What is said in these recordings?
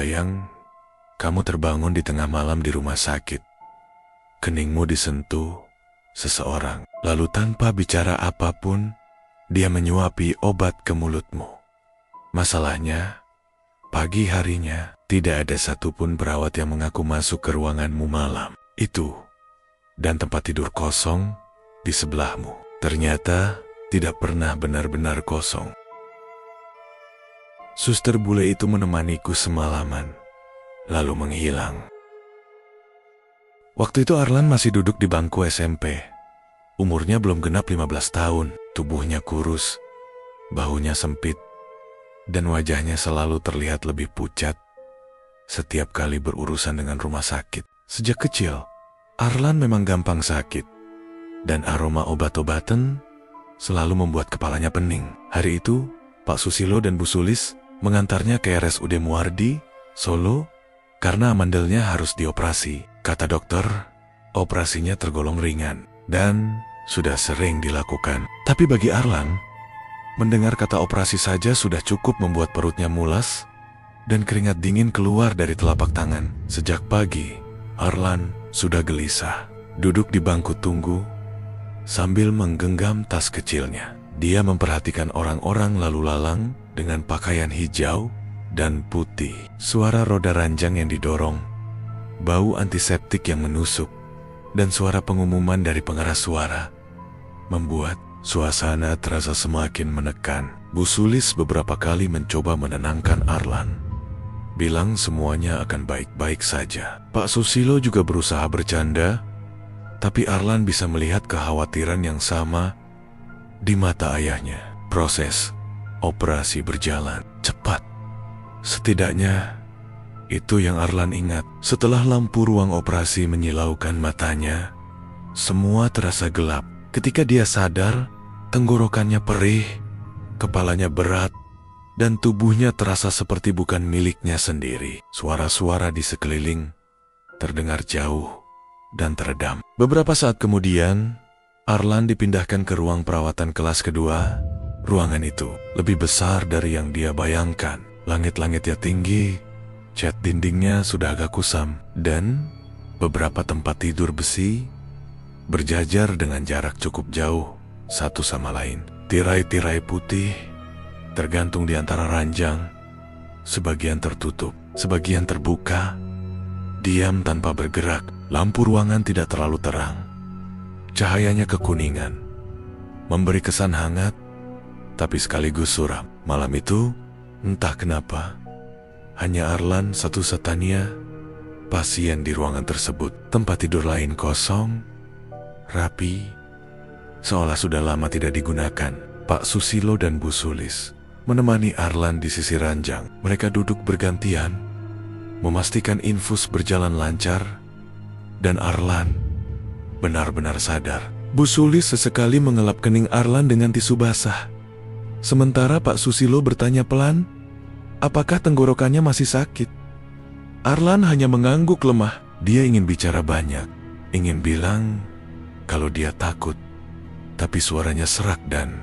Terbayang, kamu terbangun di tengah malam di rumah sakit. Keningmu disentuh seseorang, lalu tanpa bicara apapun, dia menyuapi obat ke mulutmu. Masalahnya, pagi harinya tidak ada satupun perawat yang mengaku masuk ke ruanganmu malam itu. Dan tempat tidur kosong di sebelahmu. Ternyata tidak pernah benar-benar kosong. Suster bule itu menemaniku semalaman, lalu menghilang. Waktu itu Arlan masih duduk di bangku SMP. Umurnya belum genap 15 tahun, tubuhnya kurus, bahunya sempit, dan wajahnya selalu terlihat lebih pucat setiap kali berurusan dengan rumah sakit. Sejak kecil, Arlan memang gampang sakit, dan aroma obat-obatan selalu membuat kepalanya pening. Hari itu, Pak Susilo dan Bu Sulis mengantarnya ke RSUD Muardi, Solo, karena amandelnya harus dioperasi. Kata dokter, operasinya tergolong ringan dan sudah sering dilakukan. Tapi bagi Arlan, mendengar kata operasi saja sudah cukup membuat perutnya mulas dan keringat dingin keluar dari telapak tangan. Sejak pagi, Arlan sudah gelisah, duduk di bangku tunggu sambil menggenggam tas kecilnya. Dia memperhatikan orang-orang lalu lalang dengan pakaian hijau dan putih. Suara roda ranjang yang didorong, bau antiseptik yang menusuk, dan suara pengumuman dari pengeras suara membuat suasana terasa semakin menekan. Bu Sulis beberapa kali mencoba menenangkan Arlan, bilang semuanya akan baik-baik saja. Pak Susilo juga berusaha bercanda, tapi Arlan bisa melihat kekhawatiran yang sama di mata ayahnya. Proses operasi berjalan cepat. Setidaknya, itu yang Arlan ingat. Setelah lampu ruang operasi menyilaukan matanya, semua terasa gelap. Ketika dia sadar, tenggorokannya perih, kepalanya berat, dan tubuhnya terasa seperti bukan miliknya sendiri. Suara-suara di sekeliling terdengar jauh dan teredam. Beberapa saat kemudian, Arlan dipindahkan ke ruang perawatan kelas kedua. Ruangan itu lebih besar dari yang dia bayangkan. Langit-langitnya tinggi, cat dindingnya sudah agak kusam, dan beberapa tempat tidur besi berjajar dengan jarak cukup jauh satu sama lain. Tirai-tirai putih tergantung di antara ranjang, sebagian tertutup, sebagian terbuka, diam tanpa bergerak. Lampu ruangan tidak terlalu terang. Cahayanya kekuningan, memberi kesan hangat, tapi sekaligus suram. Malam itu, entah kenapa, hanya Arlan satu-satunya pasien di ruangan tersebut. Tempat tidur lain kosong, rapi, seolah sudah lama tidak digunakan. Pak Susilo dan Bu Sulis menemani Arlan di sisi ranjang. Mereka duduk bergantian, memastikan infus berjalan lancar, dan Arlan benar-benar sadar. Bu Sulis sesekali mengelap kening Arlan dengan tisu basah. Sementara Pak Susilo bertanya pelan, apakah tenggorokannya masih sakit? Arlan hanya mengangguk lemah. Dia ingin bicara banyak, ingin bilang kalau dia takut, tapi suaranya serak dan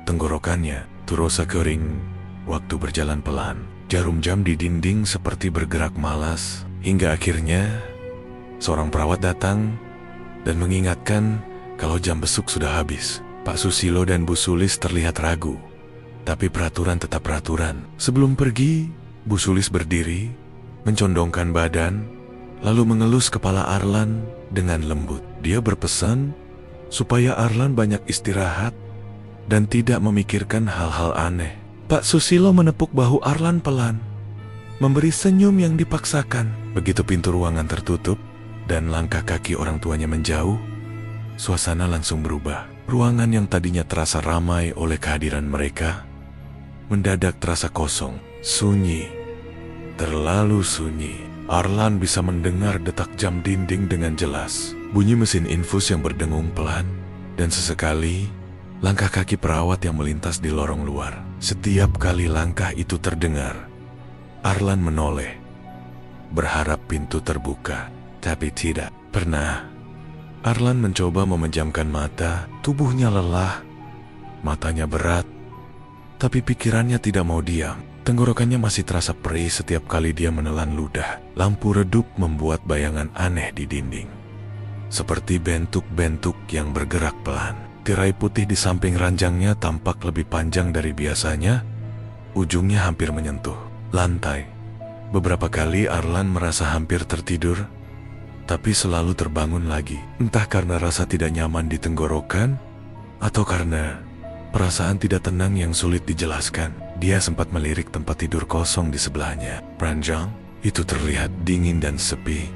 tenggorokannya terasa kering. Waktu berjalan pelan, jarum jam di dinding seperti bergerak malas, hingga akhirnya seorang perawat datang dan mengingatkan kalau jam besuk sudah habis. Pak Susilo dan Bu Sulis terlihat ragu, tapi peraturan tetap peraturan. Sebelum pergi, Bu Sulis berdiri, mencondongkan badan, lalu mengelus kepala Arlan dengan lembut. Dia berpesan supaya Arlan banyak istirahat dan tidak memikirkan hal-hal aneh. Pak Susilo menepuk bahu Arlan pelan, memberi senyum yang dipaksakan. Begitu pintu ruangan tertutup dan langkah kaki orang tuanya menjauh, suasana langsung berubah. Ruangan yang tadinya terasa ramai oleh kehadiran mereka mendadak terasa kosong, sunyi, terlalu sunyi. Arlan bisa mendengar detak jam dinding dengan jelas, bunyi mesin infus yang berdengung pelan, dan sesekali langkah kaki perawat yang melintas di lorong luar. Setiap kali langkah itu terdengar, Arlan menoleh, berharap pintu terbuka, tapi tidak pernah. Arlan mencoba memejamkan mata, tubuhnya lelah, matanya berat, tapi pikirannya tidak mau diam. Tenggorokannya masih terasa perih setiap kali dia menelan ludah. Lampu redup membuat bayangan aneh di dinding. Seperti bentuk-bentuk yang bergerak pelan. Tirai putih di samping ranjangnya tampak lebih panjang dari biasanya. Ujungnya hampir menyentuh lantai. Beberapa kali Arlan merasa hampir tertidur, tapi selalu terbangun lagi. Entah karena rasa tidak nyaman di tenggorokan, atau karena perasaan tidak tenang yang sulit dijelaskan. Dia sempat melirik tempat tidur kosong di sebelahnya. Ranjang itu terlihat dingin dan sepi.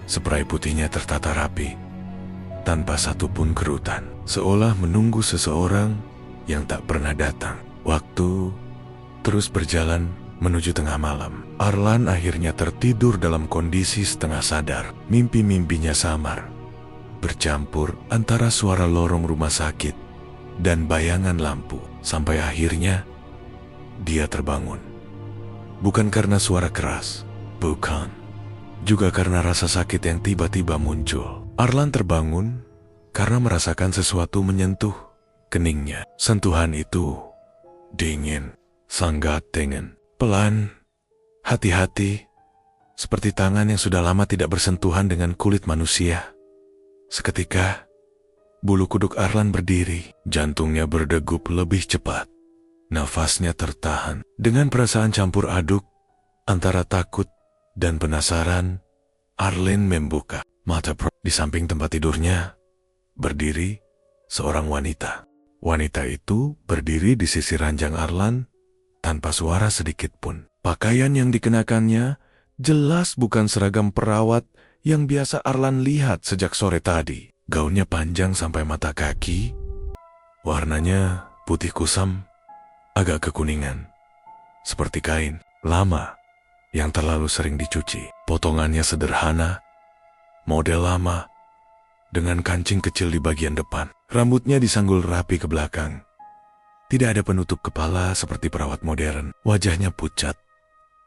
Spray putihnya tertata rapi, tanpa satupun kerutan, seolah menunggu seseorang yang tak pernah datang. Waktu terus berjalan menuju tengah malam. Arlan akhirnya tertidur dalam kondisi setengah sadar. Mimpi-mimpinya samar, bercampur antara suara lorong rumah sakit dan bayangan lampu. Sampai akhirnya dia terbangun. Bukan karena suara keras, bukan. Juga karena rasa sakit yang tiba-tiba muncul. Arlan terbangun karena merasakan sesuatu menyentuh keningnya. Sentuhan itu dingin, sangat dingin. Pelan, hati-hati, seperti tangan yang sudah lama tidak bersentuhan dengan kulit manusia. Seketika, bulu kuduk Arlan berdiri. Jantungnya berdegup lebih cepat. Nafasnya tertahan. Dengan perasaan campur aduk antara takut dan penasaran, Arlen membuka mata. Di samping tempat tidurnya berdiri seorang wanita. Wanita itu berdiri di sisi ranjang Arlan tanpa suara sedikit pun. Pakaian yang dikenakannya jelas bukan seragam perawat yang biasa Arlan lihat sejak sore tadi. Gaunnya panjang sampai mata kaki, warnanya putih kusam, agak kekuningan, seperti kain lama yang terlalu sering dicuci. Potongannya sederhana, model lama, dengan kancing kecil di bagian depan. Rambutnya disanggul rapi ke belakang. Tidak ada penutup kepala seperti perawat modern. Wajahnya pucat,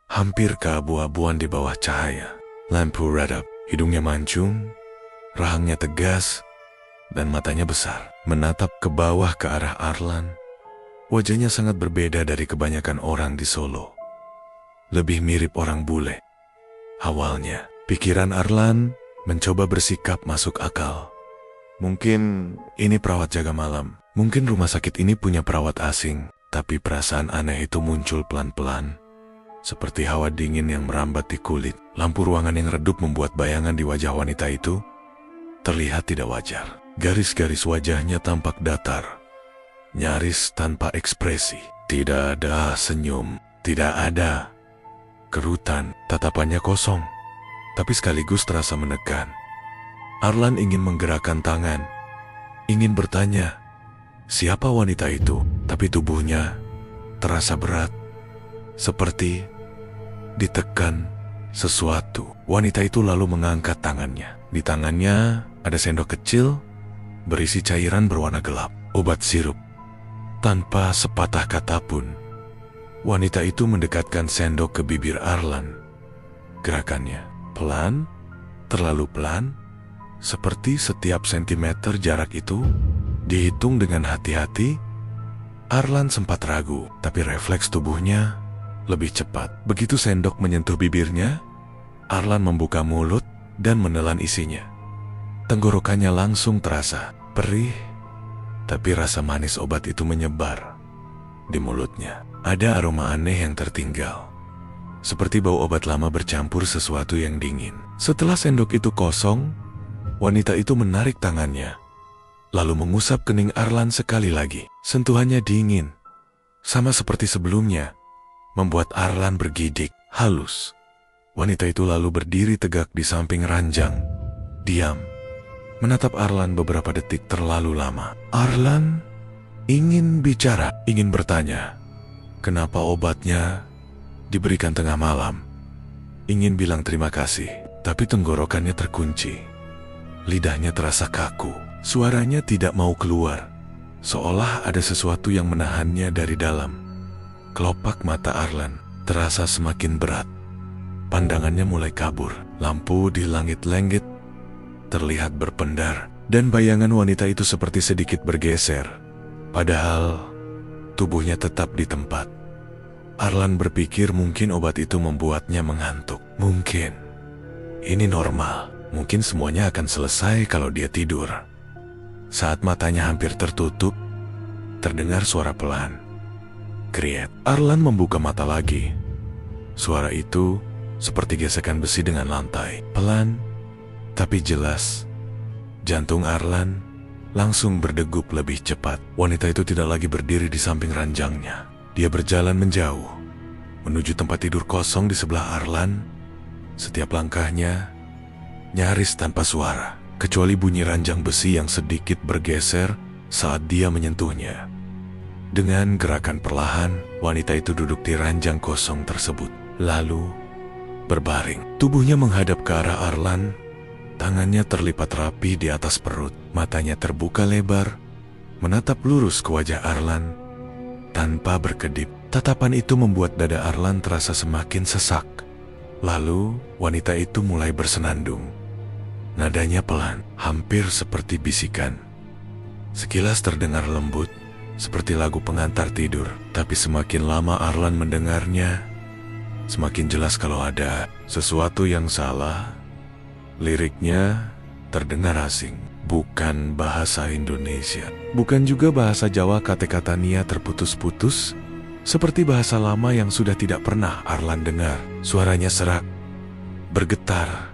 hampir keabu-abuan di bawah cahaya. Lampu redap, hidungnya mancung, rahangnya tegas, dan matanya besar. Menatap ke bawah ke arah Arlan. Wajahnya sangat berbeda dari kebanyakan orang di Solo. Lebih mirip orang bule. Awalnya, pikiran Arlan mencoba bersikap masuk akal. Mungkin ini perawat jaga malam. Mungkin rumah sakit ini punya perawat asing. Tapi perasaan aneh itu muncul pelan-pelan. Seperti hawa dingin yang merambat di kulit. Lampu ruangan yang redup membuat bayangan di wajah wanita itu terlihat tidak wajar. Garis-garis wajahnya tampak datar, nyaris tanpa ekspresi. Tidak ada senyum, tidak ada kerutan. Tatapannya kosong, tapi sekaligus terasa menekan. Arlan ingin menggerakkan tangan, ingin bertanya siapa wanita itu, tapi tubuhnya terasa berat, seperti ditekan sesuatu. Wanita itu lalu mengangkat tangannya. Di tangannya ada sendok kecil berisi cairan berwarna gelap, obat sirup. Tanpa sepatah kata pun, wanita itu mendekatkan sendok ke bibir Arlan. Gerakannya pelan, terlalu pelan, seperti setiap sentimeter jarak itu dihitung dengan hati-hati. Arlan sempat ragu, tapi refleks tubuhnya lebih cepat. Begitu sendok menyentuh bibirnya, Arlan membuka mulut dan menelan isinya. Tenggorokannya langsung terasa perih, tapi rasa manis obat itu menyebar di mulutnya. Ada aroma aneh yang tertinggal, seperti bau obat lama bercampur sesuatu yang dingin. Setelah sendok itu kosong, wanita itu menarik tangannya, lalu mengusap kening Arlan sekali lagi. Sentuhannya dingin, sama seperti sebelumnya, membuat Arlan bergidik. Halus. Wanita itu lalu berdiri tegak di samping ranjang, diam, menatap Arlan beberapa detik terlalu lama. Arlan ingin bicara, ingin bertanya, kenapa obatnya diberikan tengah malam. Ingin bilang terima kasih, tapi tenggorokannya terkunci. Lidahnya terasa kaku, suaranya tidak mau keluar, seolah ada sesuatu yang menahannya dari dalam. Kelopak mata Arlan terasa semakin berat. Pandangannya mulai kabur. Lampu di langit-langit terlihat berpendar, dan bayangan wanita itu seperti sedikit bergeser. Padahal tubuhnya tetap di tempat. Arlan berpikir mungkin obat itu membuatnya mengantuk. Mungkin ini normal. Mungkin semuanya akan selesai kalau dia tidur. Saat matanya hampir tertutup, terdengar suara pelan. Kriet. Arlan membuka mata lagi. Suara itu seperti gesekan besi dengan lantai. Pelan, tapi jelas. Jantung Arlan langsung berdegup lebih cepat. Wanita itu tidak lagi berdiri di samping ranjangnya. Dia berjalan menjauh, menuju tempat tidur kosong di sebelah Arlan. Setiap langkahnya nyaris tanpa suara, kecuali bunyi ranjang besi yang sedikit bergeser saat dia menyentuhnya. Dengan gerakan perlahan, wanita itu duduk di ranjang kosong tersebut, lalu berbaring. Tubuhnya menghadap ke arah Arlan, tangannya terlipat rapi di atas perut, matanya terbuka lebar, menatap lurus ke wajah Arlan tanpa berkedip. Tatapan itu membuat dada Arlan terasa semakin sesak. Lalu, wanita itu mulai bersenandung. Nadanya pelan, hampir seperti bisikan. Sekilas terdengar lembut, seperti lagu pengantar tidur. Tapi semakin lama Arlan mendengarnya, semakin jelas kalau ada sesuatu yang salah. Liriknya terdengar asing, bukan bahasa Indonesia. Bukan juga bahasa Jawa, kata-katanya terputus-putus, seperti bahasa lama yang sudah tidak pernah Arlan dengar. Suaranya serak, bergetar,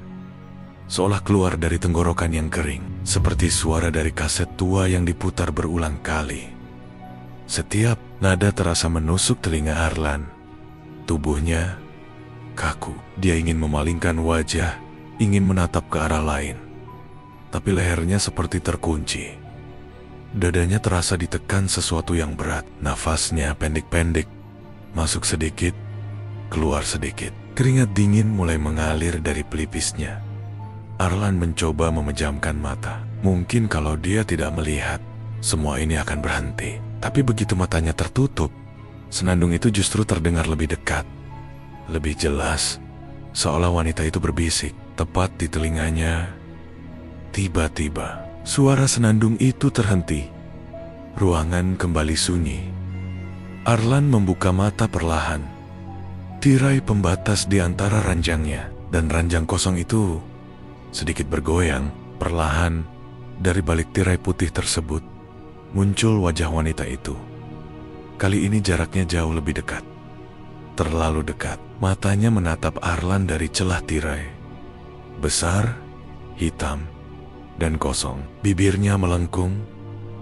seolah keluar dari tenggorokan yang kering, seperti suara dari kaset tua yang diputar berulang kali. Setiap nada terasa menusuk telinga Arlan. Tubuhnya kaku. Dia ingin memalingkan wajah, ingin menatap ke arah lain, tapi lehernya seperti terkunci. Dadanya terasa ditekan sesuatu yang berat. Nafasnya pendek-pendek, masuk sedikit, keluar sedikit. Keringat dingin mulai mengalir dari pelipisnya. Arlan mencoba memejamkan mata. Mungkin kalau dia tidak melihat, semua ini akan berhenti. Tapi begitu matanya tertutup, senandung itu justru terdengar lebih dekat, lebih jelas, seolah wanita itu berbisik tepat di telinganya. Tiba-tiba, suara senandung itu terhenti. Ruangan kembali sunyi. Arlan membuka mata perlahan. Tirai pembatas di antara ranjangnya dan ranjang kosong itu sedikit bergoyang. Perlahan, dari balik tirai putih tersebut muncul wajah wanita itu. Kali ini jaraknya jauh lebih dekat. Terlalu dekat. Matanya menatap Arlan dari celah tirai. Besar, hitam, dan kosong. Bibirnya melengkung,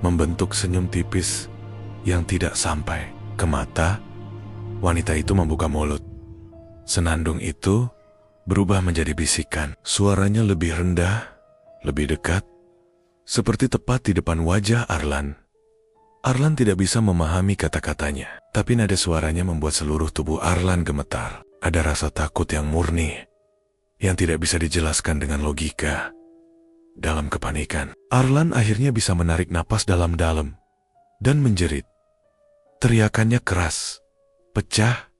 membentuk senyum tipis yang tidak sampai ke mata. Wanita itu membuka mulut. Senandung itu berubah menjadi bisikan. Suaranya lebih rendah, lebih dekat, seperti tepat di depan wajah Arlan. Arlan tidak bisa memahami kata-katanya, tapi nada suaranya membuat seluruh tubuh Arlan gemetar. Ada rasa takut yang murni, yang tidak bisa dijelaskan dengan logika. Dalam kepanikan, Arlan akhirnya bisa menarik napas dalam-dalam dan menjerit. Teriakannya keras, pecah,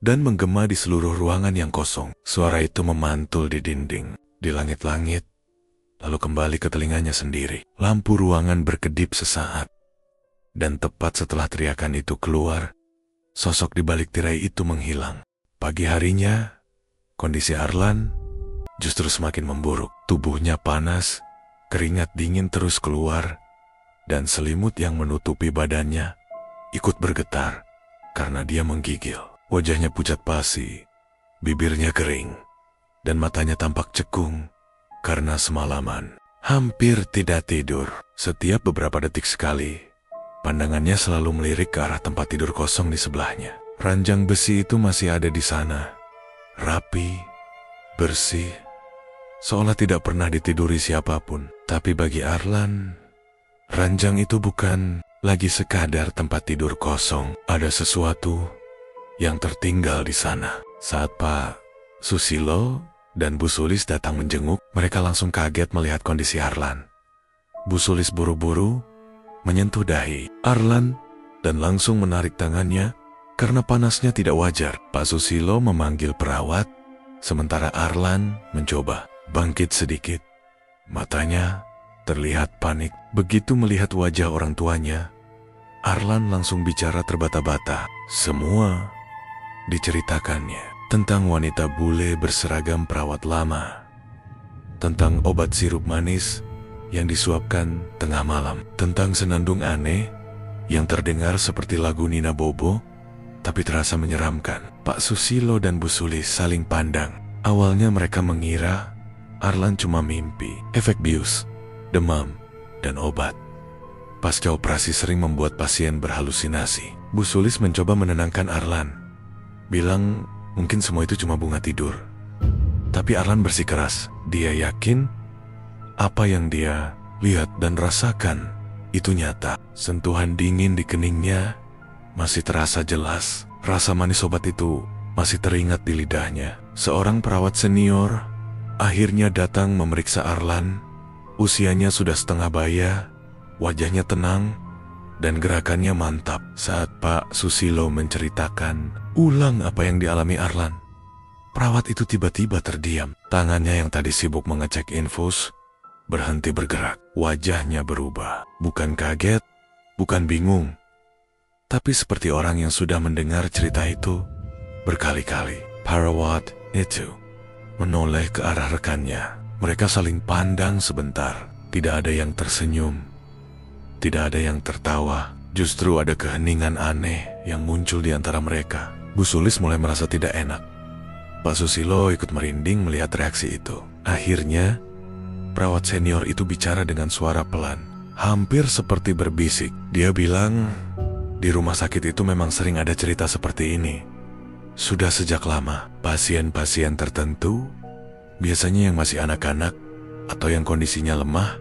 dan menggema di seluruh ruangan yang kosong. Suara itu memantul di dinding, di langit-langit, lalu kembali ke telinganya sendiri. Lampu ruangan berkedip sesaat. Dan tepat setelah teriakan itu keluar, sosok di balik tirai itu menghilang. Pagi harinya, kondisi Arlan justru semakin memburuk. Tubuhnya panas, keringat dingin terus keluar, dan selimut yang menutupi badannya ikut bergetar karena dia menggigil. Wajahnya pucat pasi, bibirnya kering, dan matanya tampak cekung karena semalaman hampir tidak tidur. Setiap beberapa detik sekali, pandangannya selalu melirik ke arah tempat tidur kosong di sebelahnya. Ranjang besi itu masih ada di sana, rapi, bersih, seolah tidak pernah ditiduri siapapun. Tapi bagi Arlan, ranjang itu bukan lagi sekadar tempat tidur kosong. Ada sesuatu yang tertinggal di sana. Saat Pak Susilo dan Bu Sulis datang menjenguk, mereka langsung kaget melihat kondisi Arlan. Bu Sulis buru-buru menyentuh dahi Arlan dan langsung menarik tangannya karena panasnya tidak wajar. Pak Susilo memanggil perawat, sementara Arlan mencoba bangkit sedikit. Matanya terlihat panik. Begitu melihat wajah orang tuanya, Arlan langsung bicara terbata-bata. Semua Diceritakannya tentang wanita bule berseragam perawat lama, tentang obat sirup manis yang disuapkan tengah malam, tentang senandung aneh yang terdengar seperti lagu Nina Bobo, tapi terasa menyeramkan. Pak Susilo dan Bu Sulis saling pandang. Awalnya mereka mengira Arlan cuma mimpi, efek bius, demam, dan obat. Pasca operasi sering membuat pasien berhalusinasi. Bu Sulis mencoba menenangkan Arlan, bilang mungkin semua itu cuma bunga tidur. Tapi Arlan bersikeras, dia yakin apa yang dia lihat dan rasakan itu nyata. Sentuhan dingin di keningnya masih terasa jelas. Rasa manis obat itu masih teringat di lidahnya. Seorang perawat senior akhirnya datang memeriksa Arlan. Usianya sudah setengah baya, wajahnya tenang, dan gerakannya mantap. Saat Pak Susilo menceritakan ulang apa yang dialami Arlan, perawat itu tiba-tiba terdiam. Tangannya yang tadi sibuk mengecek infus berhenti bergerak. Wajahnya berubah. Bukan kaget, bukan bingung, tapi seperti orang yang sudah mendengar cerita itu berkali-kali. Perawat itu menoleh ke arah rekannya. Mereka saling pandang sebentar. Tidak ada yang tersenyum, tidak ada yang tertawa. Justru ada keheningan aneh yang muncul di antara mereka. Bu Sulis mulai merasa tidak enak. Pak Susilo ikut merinding melihat reaksi itu. Akhirnya, perawat senior itu bicara dengan suara pelan, hampir seperti berbisik. Dia bilang, di rumah sakit itu memang sering ada cerita seperti ini. Sudah sejak lama, pasien-pasien tertentu, biasanya yang masih anak-anak atau yang kondisinya lemah,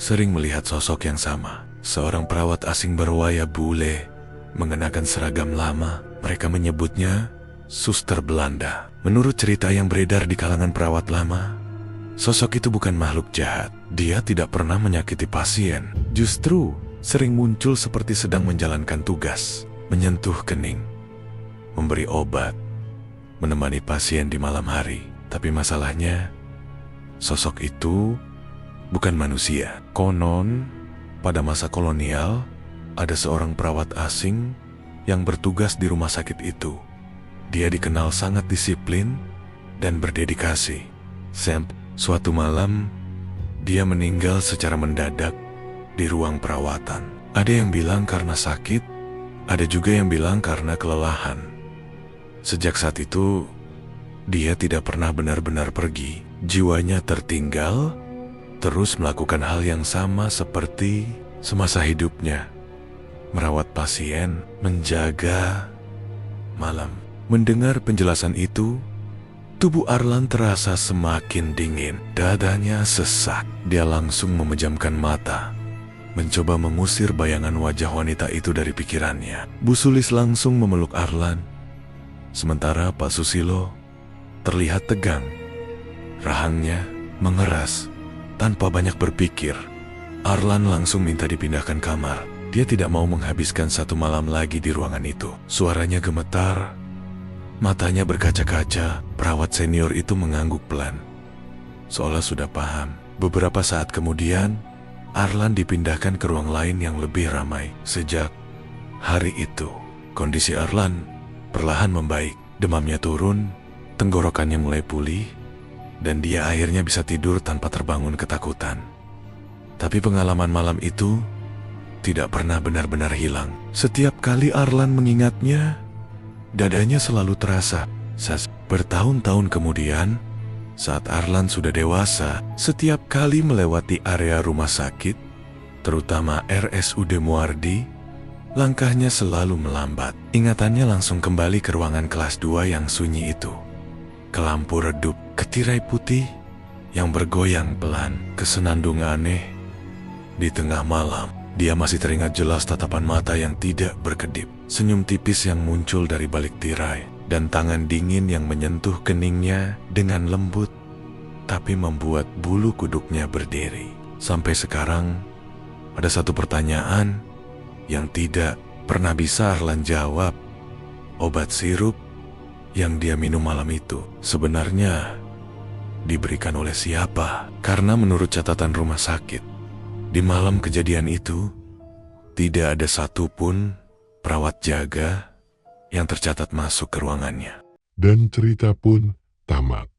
sering melihat sosok yang sama. Seorang perawat asing berwaya bule, mengenakan seragam lama. Mereka menyebutnya suster Belanda. Menurut cerita yang beredar di kalangan perawat lama, sosok itu bukan makhluk jahat. Dia tidak pernah menyakiti pasien. Justru sering muncul seperti sedang menjalankan tugas, menyentuh kening, memberi obat, menemani pasien di malam hari. Tapi masalahnya, sosok itu bukan manusia. Konon, pada masa kolonial, ada seorang perawat asing yang bertugas di rumah sakit itu. Dia dikenal sangat disiplin dan berdedikasi. Suatu malam, dia meninggal secara mendadak di ruang perawatan. Ada yang bilang karena sakit, ada juga yang bilang karena kelelahan. Sejak saat itu, dia tidak pernah benar-benar pergi. Jiwanya tertinggal, terus melakukan hal yang sama seperti semasa hidupnya. Merawat pasien, menjaga malam. Mendengar penjelasan itu, tubuh Arlan terasa semakin dingin. Dadanya sesak. Dia langsung memejamkan mata, mencoba mengusir bayangan wajah wanita itu dari pikirannya. Bu Sulis langsung memeluk Arlan, sementara Pak Susilo terlihat tegang. Rahangnya mengeras. Tanpa banyak berpikir, Arlan langsung minta dipindahkan kamar. Dia tidak mau menghabiskan satu malam lagi di ruangan itu. Suaranya gemetar, matanya berkaca-kaca. Perawat senior itu mengangguk pelan, seolah sudah paham. Beberapa saat kemudian, Arlan dipindahkan ke ruang lain yang lebih ramai. Sejak hari itu, kondisi Arlan perlahan membaik. Demamnya turun, tenggorokannya mulai pulih, dan dia akhirnya bisa tidur tanpa terbangun ketakutan. Tapi pengalaman malam itu tidak pernah benar-benar hilang. Setiap kali Arlan mengingatnya, dadanya selalu terasa. Bertahun-tahun kemudian, saat Arlan sudah dewasa, setiap kali melewati area rumah sakit, terutama RSUD Muardi, langkahnya selalu melambat. Ingatannya langsung kembali ke ruangan kelas 2 yang sunyi itu. Ke lampu redup, ke tirai putih yang bergoyang pelan, ke senandung aneh. Di tengah malam, dia masih teringat jelas tatapan mata yang tidak berkedip, senyum tipis yang muncul dari balik tirai, dan tangan dingin yang menyentuh keningnya dengan lembut, tapi membuat bulu kuduknya berdiri. Sampai sekarang, ada satu pertanyaan yang tidak pernah bisa Arlan jawab. Obat sirup yang dia minum malam itu sebenarnya diberikan oleh siapa? Karena menurut catatan rumah sakit, di malam kejadian itu, tidak ada satupun perawat jaga yang tercatat masuk ke ruangannya. Dan cerita pun tamat.